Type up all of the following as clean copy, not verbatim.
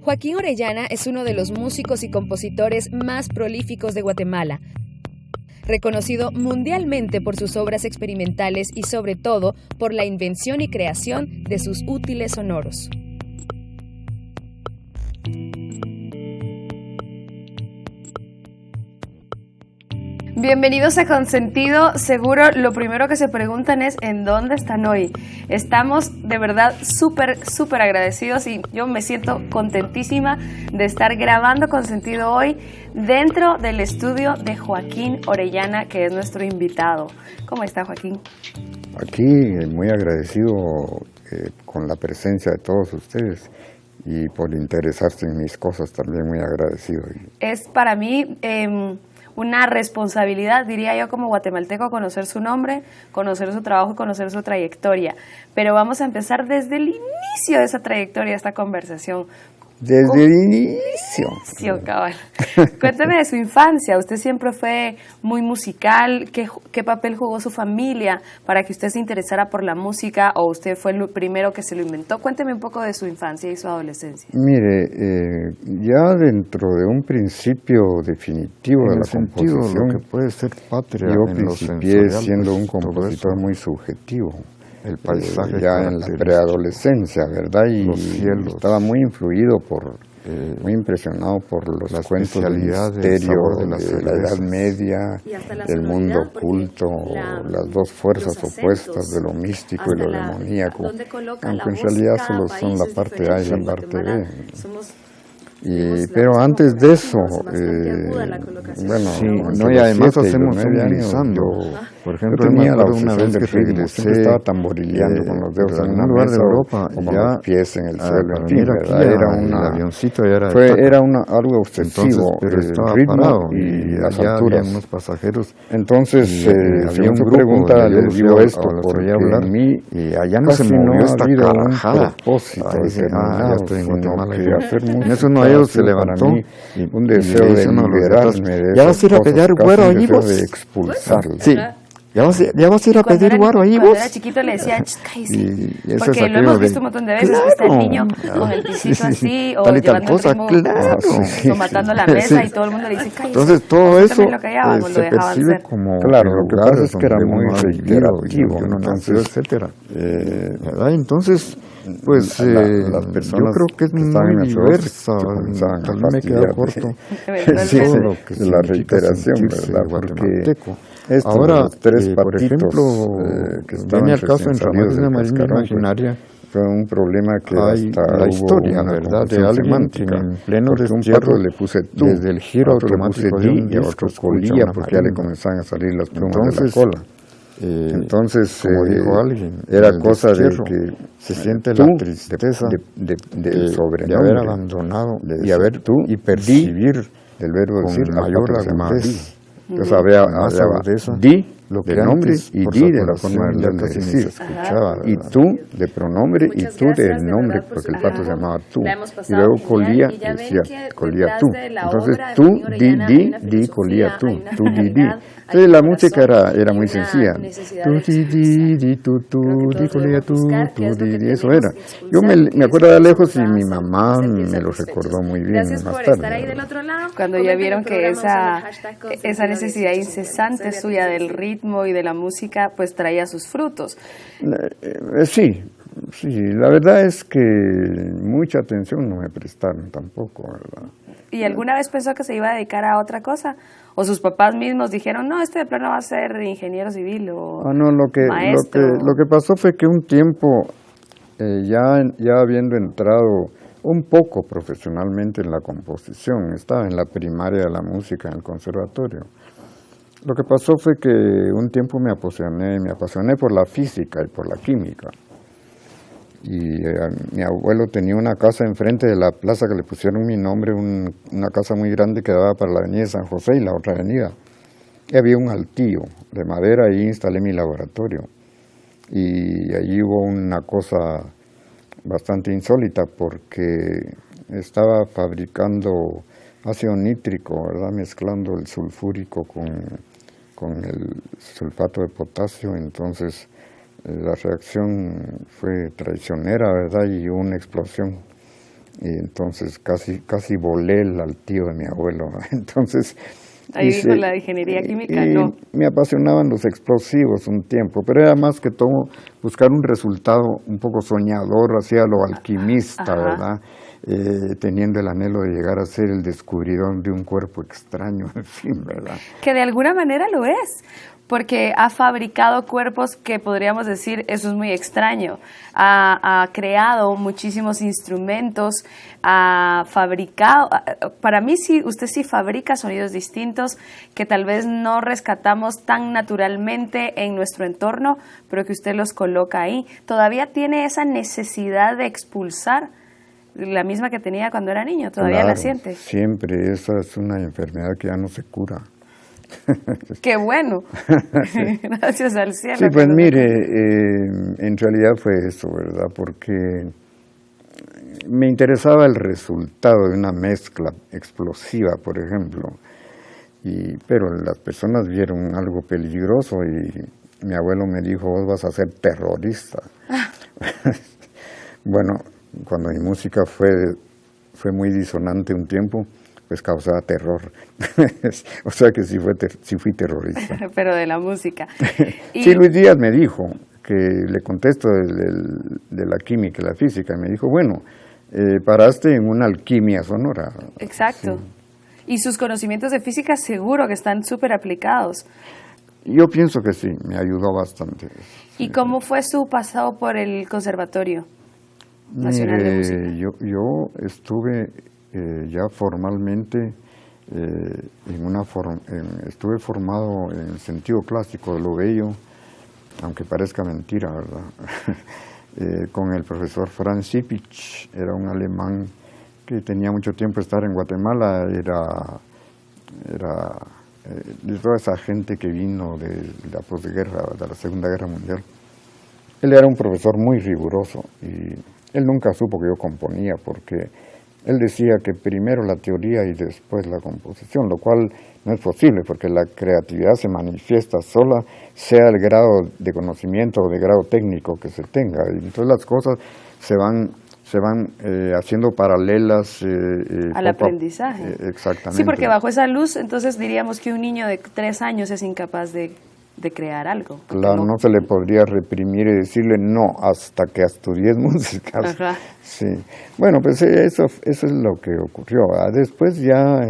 Joaquín Orellana es uno de los músicos y compositores más prolíficos de Guatemala, reconocido mundialmente por sus obras experimentales y sobre todo por la invención y creación de sus útiles sonoros. Bienvenidos a Consentido. Seguro lo primero que se preguntan es ¿en dónde están hoy? Estamos de verdad súper agradecidos y yo me siento contentísima de estar grabando Consentido hoy dentro del estudio de Joaquín Orellana, que es nuestro invitado. ¿Cómo está, Joaquín? Aquí muy agradecido con la presencia de todos ustedes y por interesarse en mis cosas, también muy agradecido. Es para mí una responsabilidad, diría yo, como guatemalteco, conocer su nombre, conocer su trabajo y conocer su trayectoria. Pero vamos a empezar desde el inicio de esa trayectoria, esta conversación. Desde el inicio. Sí, cabal. Cuénteme de su infancia. Usted siempre fue muy musical. ¿Qué papel jugó su familia para que usted se interesara por la música o usted fue el primero que se lo inventó? Cuénteme un poco de su infancia y su adolescencia. Mire, ya dentro de un principio definitivo de la composición, lo que puede ser patria, yo principié siendo un compositor muy subjetivo. El paisaje ya en la preadolescencia, ¿verdad? Y estaba muy influido muy impresionado por los cuentos del misterio, de la Edad Media, del mundo oculto, las dos fuerzas opuestas de lo místico y lo demoníaco, aunque en realidad solo son la parte A y la parte B. Pero antes de eso, bueno, sí, no, y además hacemos un glissando. Por ejemplo, yo tenía la una vez que regresé, estaba tamborileando con los dedos en una mesa, de Europa, o con los pies en el suelo, en fin, el avioncito ya era algo obsesivo. Entonces, pero estaba el ritmo parado y las ya alturas. había unos pasajeros. Entonces, había un grupo, pregunta, les digo esto, porque hablar, a mí, y allá no se movió esta carajada. Ya estoy en Guatemala. En eso uno de ellos se levantó un deseo de liberarme de ya vas a ir a pedir guaro allí vos. De expulsarlo. Sí. ¿Ya vas a ir a pedir guaro ahí vos? Cuando era chiquito le decía, porque es lo hemos visto un montón de veces, que está el niño con el pisito así, o llevando el ritmo, o matando la mesa y todo el mundo le dice, cállese. Entonces todo eso se percibe como claro, lo que pasa es que era muy reiterativo, etcétera. Entonces, pues las personas yo creo que es muy diversa, tal vez me queda corto la reiteración, ¿verdad? Porque ahora, los tres por ejemplo, que viene al caso en Ramas de Marina Imaginaria, fue un problema que hay hasta la historia, ¿verdad?, de alguien que en pleno destierro, le puse tú, desde el giro automático de un y a otro colía, porque ya le comenzaban a salir las plumas de la cola. Entonces, como dijo alguien, era cosa de que se siente la tristeza del sobrenombre, de haber abandonado y haber tú y percibir del verbo decir mayor agudeza. Entonces había di lo que de nombre y di de la forma de decir, y tú de pronombre y tú del nombre, porque el pato se llamaba tú, y luego colía y decía colía tú, entonces tú di colía tú di. Entonces la música era muy sencilla, tú di colía tú di, eso era. Yo me acuerdo de lejos y mi mamá me lo recordó muy bien más tarde. Cuando ya vieron que esa necesidad incesante suya del ritmo y de la música pues traía sus frutos. Sí, la verdad es que mucha atención no me prestaron tampoco, ¿verdad? ¿Y alguna vez pensó que se iba a dedicar a otra cosa? ¿O sus papás mismos dijeron, no, este de plano va a ser ingeniero civil o maestro? Lo que pasó fue que un tiempo, ya habiendo entrado un poco profesionalmente en la composición, estaba en la primaria de la música en el conservatorio. Lo que pasó fue que un tiempo me apasioné por la física y por la química. Y mi abuelo tenía una casa enfrente de la plaza que le pusieron mi nombre, una casa muy grande que daba para la avenida de San José y la otra avenida. Y había un altillo de madera y instalé mi laboratorio. Y allí hubo una cosa bastante insólita porque estaba fabricando ácido nítrico, ¿verdad?, mezclando el sulfúrico con el sulfato de potasio. Entonces la reacción fue traicionera, ¿verdad?, y hubo una explosión. y entonces casi volé al tío de mi abuelo. Entonces ahí dijo la ingeniería química, no. Me apasionaban los explosivos un tiempo, pero era más que todo buscar un resultado un poco soñador, hacia lo alquimista, ¿verdad? Teniendo el anhelo de llegar a ser el descubridor de un cuerpo extraño, en fin, ¿verdad? Que de alguna manera lo es, porque ha fabricado cuerpos que podríamos decir, eso es muy extraño, ha creado muchísimos instrumentos, ha fabricado, para mí sí, usted sí fabrica sonidos distintos que tal vez no rescatamos tan naturalmente en nuestro entorno, pero que usted los coloca ahí. ¿Todavía tiene esa necesidad de expulsar la misma que tenía cuando era niño? ¿Todavía Claro, la siente? Siempre, esa es una enfermedad que ya no se cura. ¡Qué bueno! Sí. Gracias al cielo. Sí, pues mire, en realidad fue eso, ¿verdad? Porque me interesaba el resultado de una mezcla explosiva, por ejemplo, pero las personas vieron algo peligroso y mi abuelo me dijo, vos vas a ser terrorista. Bueno, cuando mi música fue muy disonante un tiempo, pues causaba terror. O sea que sí fui terrorista. Pero de la música. Sí, Luis Díaz me dijo, que le contesto de la química y la física, y me dijo, bueno, paraste en una alquimia sonora. Exacto. Sí. Y sus conocimientos de física seguro que están súper aplicados. Yo pienso que sí, me ayudó bastante. ¿Y cómo fue su pasado por el Conservatorio Nacional de Música? Yo estuve ya formalmente estuve formado en el sentido clásico de lo bello, aunque parezca mentira, ¿verdad? Con el profesor Franz Sipich, era un alemán que tenía mucho tiempo de estar en Guatemala, era de toda esa gente que vino de la posguerra, de la Segunda Guerra Mundial. Él era un profesor muy riguroso y él nunca supo que yo componía, porque él decía que primero la teoría y después la composición, lo cual no es posible, porque la creatividad se manifiesta sola, sea el grado de conocimiento o de grado técnico que se tenga. Y entonces las cosas se van haciendo paralelas al aprendizaje. Exactamente. Sí, porque bajo esa luz, entonces diríamos que un niño de 3 años es incapaz de crear algo. Claro, no se le podría reprimir y decirle no hasta que estudies música. Ajá. Sí. Bueno, pues eso es lo que ocurrió. Después ya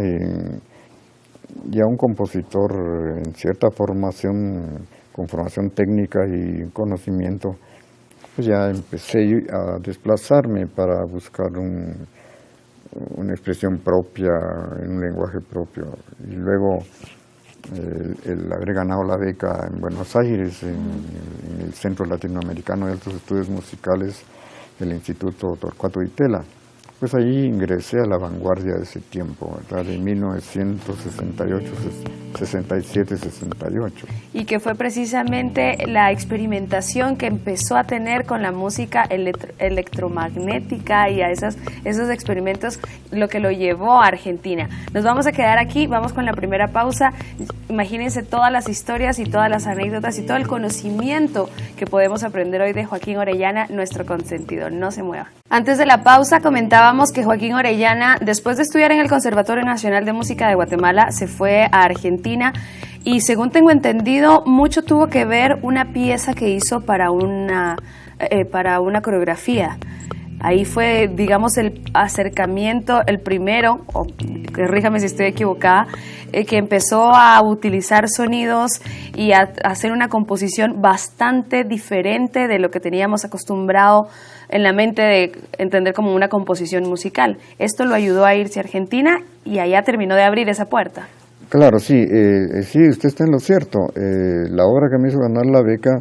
un compositor en cierta formación, con formación técnica y conocimiento, pues ya empecé a desplazarme para buscar una expresión propia, en un lenguaje propio. Y luego el haber ganado la beca en Buenos Aires, en el Centro Latinoamericano de Altos Estudios Musicales del Instituto Torcuato Di Tella, pues ahí ingresé a la vanguardia de ese tiempo, ¿verdad? De 1968, 67, 68. Y que fue precisamente la experimentación que empezó a tener con la música electromagnética y a esos experimentos lo que lo llevó a Argentina. Nos vamos a quedar aquí, vamos con la primera pausa. Imagínense todas las historias y todas las anécdotas y todo el conocimiento que podemos aprender hoy de Joaquín Orellana, nuestro consentido. No se mueva. Antes de la pausa comentábamos que Joaquín Orellana, después de estudiar en el Conservatorio Nacional de Música de Guatemala, se fue a Argentina y, según tengo entendido, mucho tuvo que ver una pieza que hizo para una coreografía. Ahí fue, digamos, el acercamiento, el primero, o corríjame si estoy equivocada, que empezó a utilizar sonidos y a hacer una composición bastante diferente de lo que teníamos acostumbrado en la mente de entender como una composición musical. Esto lo ayudó a irse a Argentina y allá terminó de abrir esa puerta. Claro, sí, sí, usted está en lo cierto. La obra que me hizo ganar la beca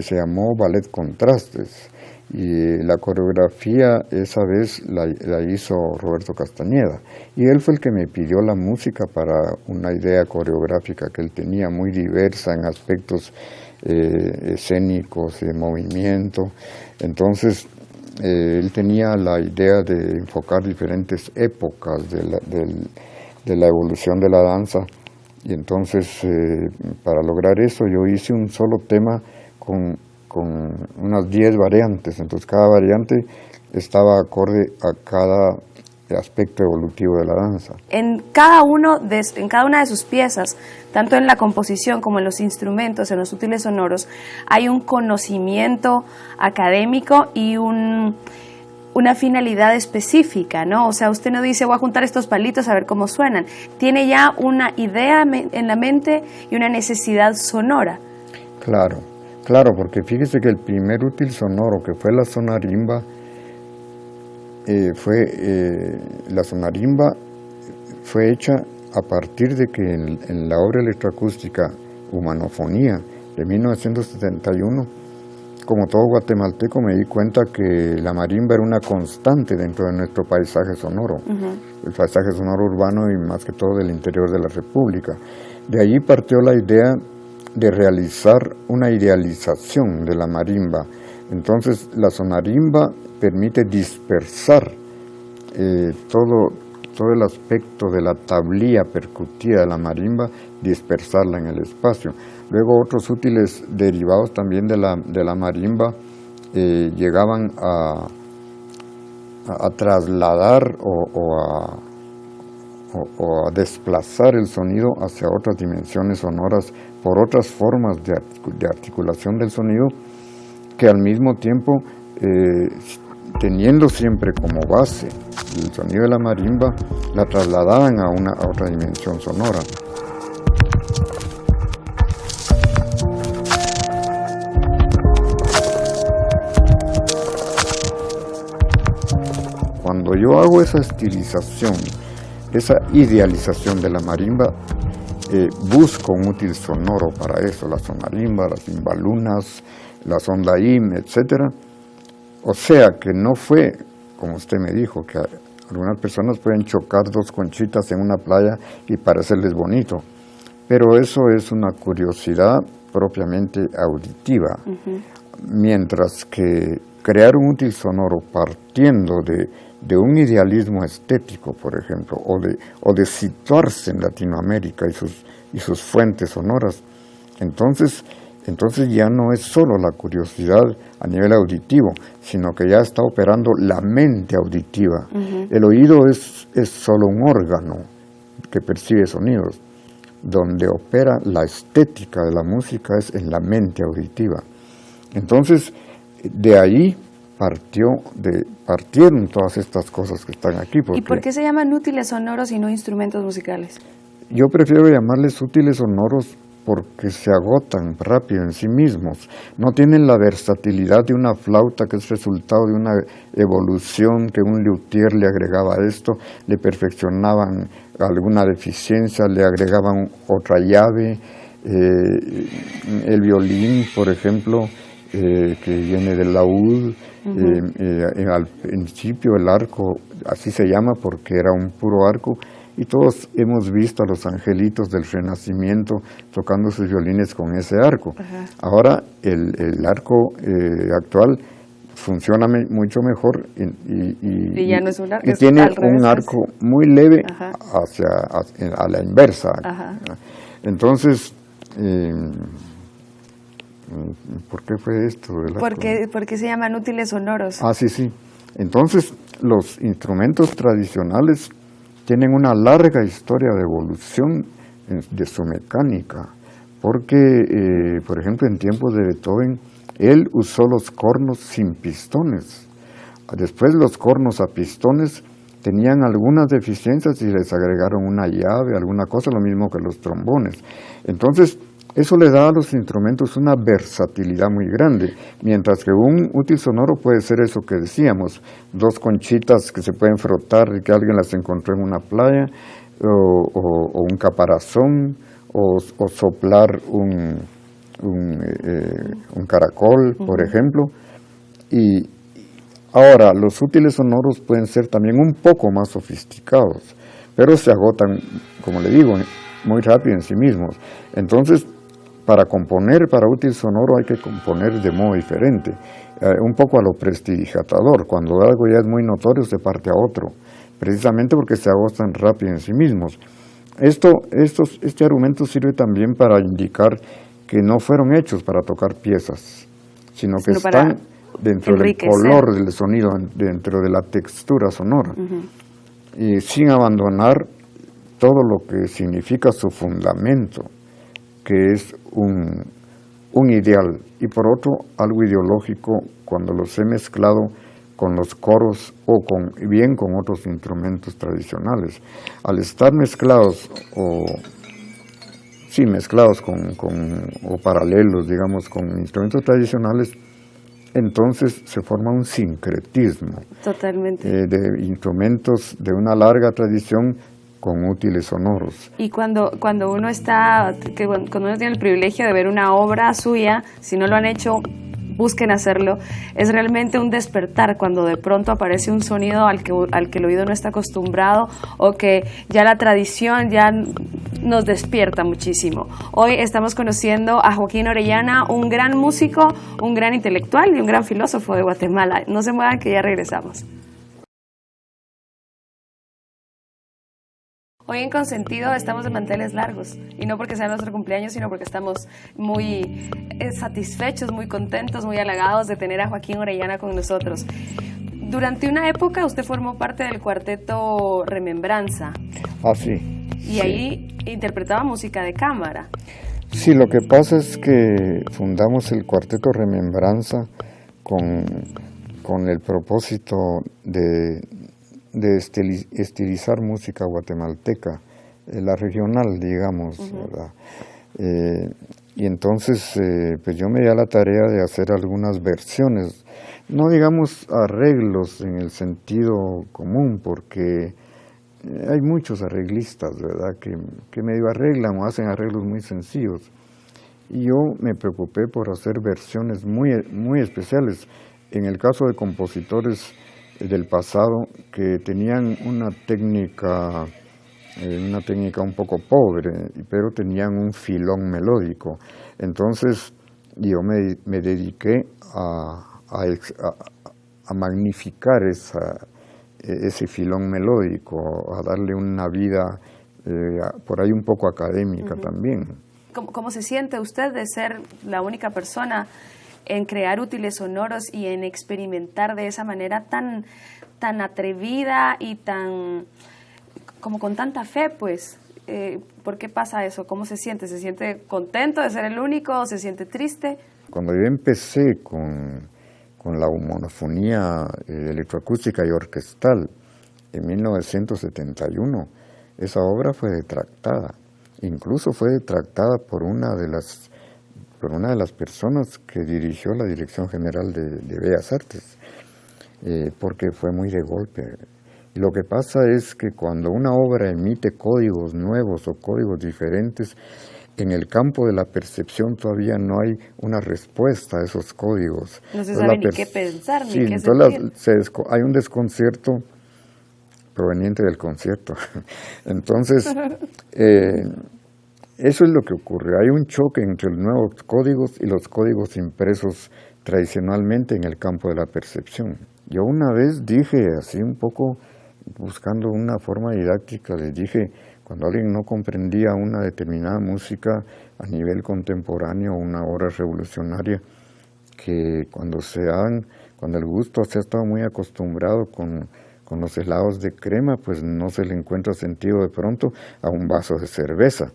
se llamó Ballet Contrastes. Y la coreografía esa vez la hizo Roberto Castañeda, y él fue el que me pidió la música para una idea coreográfica que él tenía muy diversa en aspectos escénicos, de movimiento. Entonces él tenía la idea de enfocar diferentes épocas de la evolución de la danza, y entonces para lograr eso yo hice un solo tema con unas 10 variantes. Entonces cada variante estaba acorde a cada aspecto evolutivo de la danza. En cada una de sus piezas, tanto en la composición como en los instrumentos, en los útiles sonoros, hay un conocimiento académico y una finalidad específica, ¿no? O sea, usted no dice, voy a juntar estos palitos a ver cómo suenan. Tiene ya una idea en la mente y una necesidad sonora. Claro, porque fíjese que el primer útil sonoro, que fue la sonarimba, la sonarimba fue hecha a partir de que en la obra electroacústica Humanofonía de 1971, como todo guatemalteco, me di cuenta que la marimba era una constante dentro de nuestro paisaje sonoro, el paisaje sonoro urbano y más que todo del interior de la República. De allí partió la idea de realizar una idealización de la marimba. Entonces la sonarimba permite dispersar todo el aspecto de la tablilla percutida de la marimba, dispersarla en el espacio. Luego otros útiles derivados también de la marimba llegaban a trasladar o a desplazar el sonido hacia otras dimensiones sonoras por otras formas de articulación del sonido, que al mismo tiempo, teniendo siempre como base el sonido de la marimba, la trasladaban a otra dimensión sonora. Cuando yo hago esa estilización, esa idealización de la marimba, busco un útil sonoro para eso, la sonarimba, las cimbalunas, la sondaim, etc. O sea que no fue, como usted me dijo, que algunas personas pueden chocar dos conchitas en una playa y parecerles bonito, pero eso es una curiosidad propiamente auditiva, mientras que crear un útil sonoro partiendo de un idealismo estético, por ejemplo, o de situarse en Latinoamérica y sus fuentes sonoras, entonces ya no es solo la curiosidad a nivel auditivo, sino que ya está operando la mente auditiva. El oído es solo un órgano que percibe sonidos. Donde opera la estética de la música es en la mente auditiva. Entonces, de ahí partieron todas estas cosas que están aquí. ¿Y por qué se llaman útiles sonoros y no instrumentos musicales? Yo prefiero llamarles útiles sonoros porque se agotan rápido en sí mismos. No tienen la versatilidad de una flauta, que es resultado de una evolución que un luthier le agregaba a esto, le perfeccionaban alguna deficiencia, le agregaban otra llave. El violín, por ejemplo, que viene del laúd, al principio el arco, así se llama porque era un puro arco, y todos hemos visto a los angelitos del Renacimiento tocando sus violines con ese arco. Ahora el arco actual funciona mucho mejor y ya no es un arco, y tiene un arco muy leve a la inversa. Entonces, ¿por qué fue esto? Porque se llaman útiles sonoros. Sí. Entonces, los instrumentos tradicionales tienen una larga historia de evolución de su mecánica, porque, por ejemplo, en tiempos de Beethoven, él usó los cornos sin pistones. Después los cornos a pistones tenían algunas deficiencias y les agregaron una llave, alguna cosa, lo mismo que los trombones. Entonces, eso le da a los instrumentos una versatilidad muy grande, mientras que un útil sonoro puede ser eso que decíamos, dos conchitas que se pueden frotar y que alguien las encontró en una playa, o un caparazón, o soplar un caracol, por ejemplo. Y ahora, los útiles sonoros pueden ser también un poco más sofisticados, pero se agotan, como le digo, muy rápido en sí mismos. Entonces, para componer para útil sonoro hay que componer de modo diferente, un poco a lo prestidigitador. Cuando algo ya es muy notorio se parte a otro, precisamente porque se agotan rápido en sí mismos. Este argumento sirve también para indicar que no fueron hechos para tocar piezas, sino que están dentro del color del sonido, dentro de la textura sonora, y sin abandonar todo lo que significa su fundamento, que es un ideal, y por otro, algo ideológico cuando los he mezclado con los coros o bien con otros instrumentos tradicionales. Al estar mezclados o paralelos, digamos, con instrumentos tradicionales, entonces se forma un sincretismo. Totalmente. De instrumentos de una larga tradición con útiles sonoros. Y cuando uno cuando uno tiene el privilegio de ver una obra suya, si no lo han hecho, busquen hacerlo. Es realmente un despertar cuando de pronto aparece un sonido al que el oído no está acostumbrado, o que ya la tradición ya nos despierta muchísimo. Hoy estamos conociendo a Joaquín Orellana, un gran músico, un gran intelectual y un gran filósofo de Guatemala. No se muevan, que ya regresamos. Hoy en Consentido estamos de manteles largos, y no porque sea nuestro cumpleaños, sino porque estamos muy satisfechos, muy contentos, muy halagados de tener a Joaquín Orellana con nosotros. Durante una época usted formó parte del cuarteto Remembranza. Ah, sí. Y ahí interpretaba música de cámara. Sí, lo que pasa es que fundamos el cuarteto Remembranza con el propósito de estilizar música guatemalteca, la regional, digamos, ¿verdad? Y entonces pues yo me di a la tarea de hacer algunas versiones, no digamos arreglos en el sentido común, porque hay muchos arreglistas, ¿verdad?, que medio arreglan o hacen arreglos muy sencillos, y yo me preocupé por hacer versiones muy, muy especiales. En el caso de compositores del pasado que tenían una técnica un poco pobre, pero tenían un filón melódico. Entonces yo me dediqué a magnificar ese filón melódico, a darle una vida por ahí un poco académica también. ¿Cómo se siente usted de ser la única persona en crear útiles sonoros y en experimentar de esa manera tan atrevida y como con tanta fe, pues? ¿Por qué pasa eso? ¿Cómo se siente? ¿Se siente contento de ser el único o se siente triste? Cuando yo empecé con la monofonía electroacústica y orquestal en 1971, esa obra fue detractada. Incluso fue detractada por una de las personas que dirigió la Dirección General de Bellas Artes, porque fue muy de golpe. Y lo que pasa es que cuando una obra emite códigos nuevos o códigos diferentes, en el campo de la percepción todavía no hay una respuesta a esos códigos. No se sabe ni qué pensar, sí, ni qué sentir. Hay un desconcierto proveniente del concierto. Entonces, eso es lo que ocurre. Hay un choque entre los nuevos códigos y los códigos impresos tradicionalmente en el campo de la percepción. Yo una vez dije, así un poco buscando una forma didáctica, les dije, cuando alguien no comprendía una determinada música a nivel contemporáneo, una obra revolucionaria, que cuando el gusto se ha estado muy acostumbrado con los helados de crema, pues no se le encuentra sentido de pronto a un vaso de cerveza.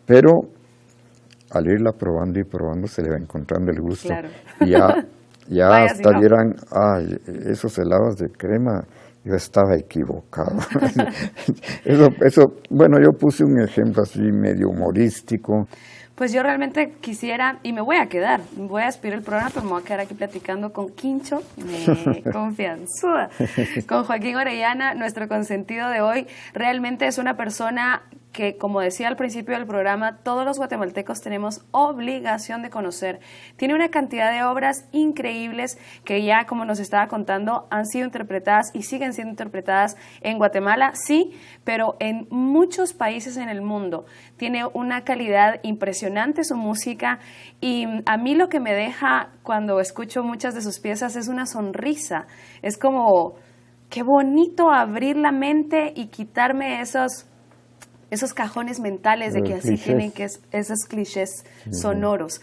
Pero al irla probando y probando se le va encontrando el gusto. Claro. Y ya hasta dirán, esos helados de crema, yo estaba equivocado. Eso, bueno, yo puse un ejemplo así medio humorístico. Pues yo realmente quisiera, y me voy a despedir el programa, pero me voy a quedar aquí platicando con Quincho, confianzuda, con Joaquín Orellana, nuestro consentido de hoy. Realmente es una persona que, como decía al principio del programa, todos los guatemaltecos tenemos obligación de conocer. Tiene una cantidad de obras increíbles que ya, como nos estaba contando, han sido interpretadas y siguen siendo interpretadas en Guatemala, sí, pero en muchos países en el mundo. Tiene una calidad impresionante su música, y a mí lo que me deja cuando escucho muchas de sus piezas es una sonrisa. Es como, qué bonito abrir la mente y quitarme esos cajones mentales de que así tienen que esos clichés sonoros.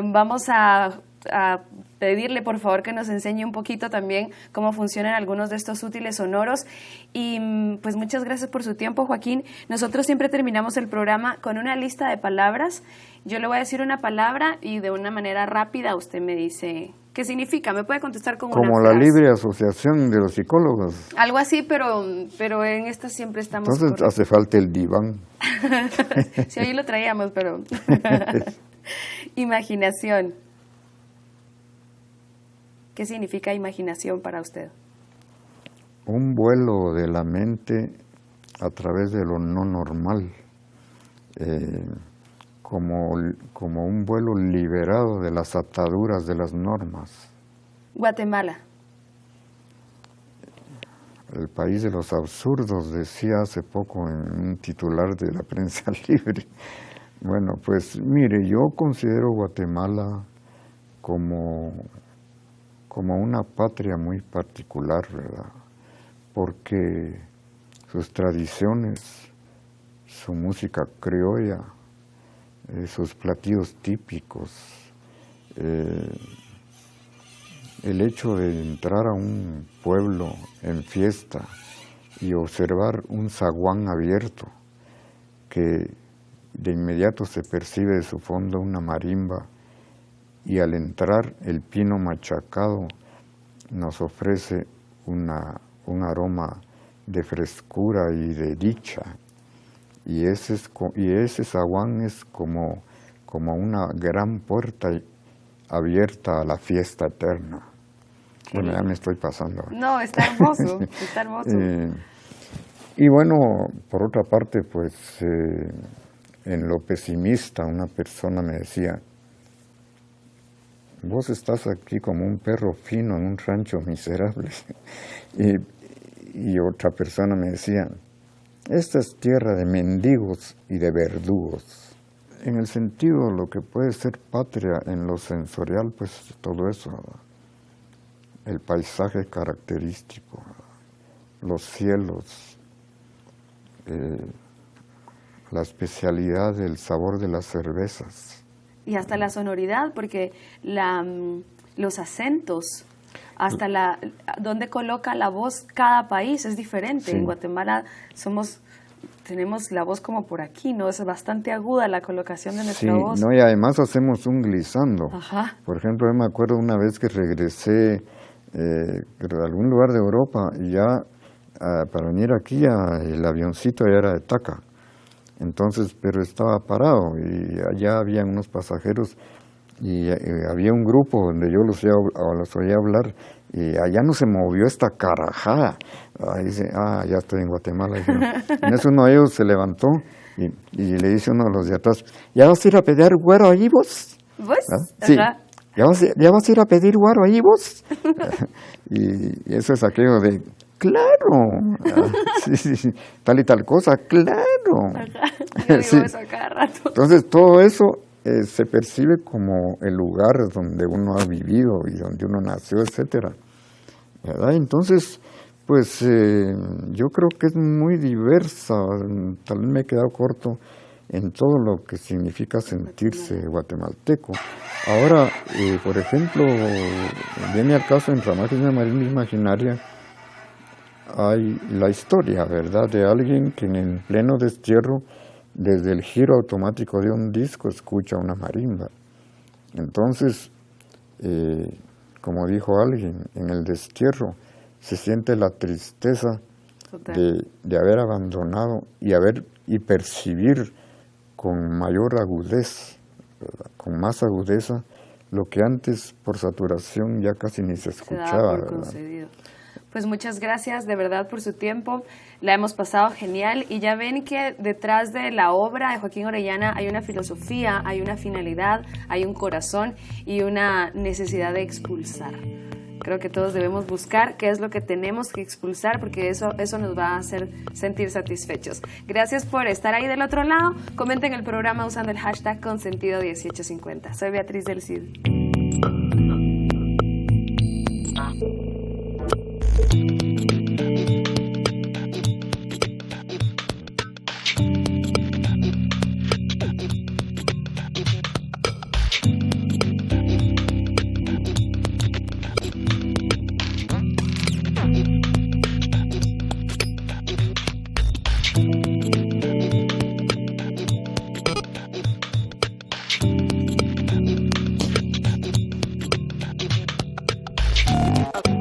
Vamos a a pedirle por favor que nos enseñe un poquito también cómo funcionan algunos de estos útiles sonoros. Y pues muchas gracias por su tiempo, Joaquín. Nosotros siempre terminamos el programa con una lista de palabras. Yo le voy a decir una palabra y de una manera rápida usted me dice qué significa. Me puede contestar con una Como frase. la libre asociación de los psicólogos. Algo así, pero en esta siempre estamos Entonces correctos. hace falta el diván. Sí, ahí lo traíamos, pero... Imaginación. ¿Qué significa imaginación para usted? Un vuelo de la mente a través de lo no normal, como un vuelo liberado de las ataduras de las normas. Guatemala. El país de los absurdos, decía hace poco en un titular de la Prensa Libre. Bueno, pues mire, yo considero Guatemala como una patria muy particular, ¿verdad? Porque sus tradiciones, su música criolla, sus platillos típicos, el hecho de entrar a un pueblo en fiesta y observar un zaguán abierto, que de inmediato se percibe de su fondo una marimba, y al entrar el pino machacado nos ofrece un aroma de frescura y de dicha, y ese zaguán es como una gran puerta abierta a la fiesta eterna. Bueno, ya me estoy pasando. No, está hermoso, está hermoso. Y bueno, por otra parte, pues en lo pesimista, una persona me decía: vos estás aquí como un perro fino en un rancho miserable. Y otra persona me decía: esta es tierra de mendigos y de verdugos. En el sentido, lo que puede ser patria en lo sensorial, pues todo eso, el paisaje característico, los cielos, la especialidad del sabor de las cervezas. Y hasta la sonoridad, porque los acentos, hasta donde coloca la voz cada país es diferente. Sí. En Guatemala tenemos la voz como por aquí, ¿no? Es bastante aguda la colocación de nuestra voz. No, y además hacemos un glissando. Ajá. Por ejemplo, yo me acuerdo una vez que regresé de algún lugar de Europa, y ya para venir aquí el avioncito ya era de Taca. Entonces, pero estaba parado y allá había unos pasajeros y había un grupo donde yo los oía hablar, y allá no se movió esta carajada. Dice, ya estoy en Guatemala. En eso uno de ellos se levantó y le dice uno de los de atrás: ¿ya vas a ir a pedir guaro ahí vos? ¿Vos? Sí. Ajá. ¿Ya vas a ir a pedir guaro ahí vos? Y eso es aquello de: claro, sí, tal y tal cosa, claro. Ajá. Yo digo eso a cada rato. Entonces todo eso se percibe como el lugar donde uno ha vivido y donde uno nació, etcétera, ¿verdad? Entonces, pues yo creo que es muy diversa. Tal vez me he quedado corto en todo lo que significa sentirse guatemalteco. Ahora, por ejemplo, viene al caso en Ramajes Marina Imaginaria, hay la historia, ¿verdad?, de alguien que en pleno destierro, desde el giro automático de un disco, escucha una marimba. Entonces, como dijo alguien, en el destierro se siente la tristeza de haber abandonado y percibir con mayor agudez, ¿verdad?, con más agudeza, lo que antes por saturación ya casi ni se escuchaba. Se daba por concedido. Pues muchas gracias de verdad por su tiempo, la hemos pasado genial, y ya ven que detrás de la obra de Joaquín Orellana hay una filosofía, hay una finalidad, hay un corazón y una necesidad de expulsar. Creo que todos debemos buscar qué es lo que tenemos que expulsar, porque eso nos va a hacer sentir satisfechos. Gracias por estar ahí del otro lado. Comenten el programa usando el hashtag Consentido1850. Soy Beatriz del Cid. Bye.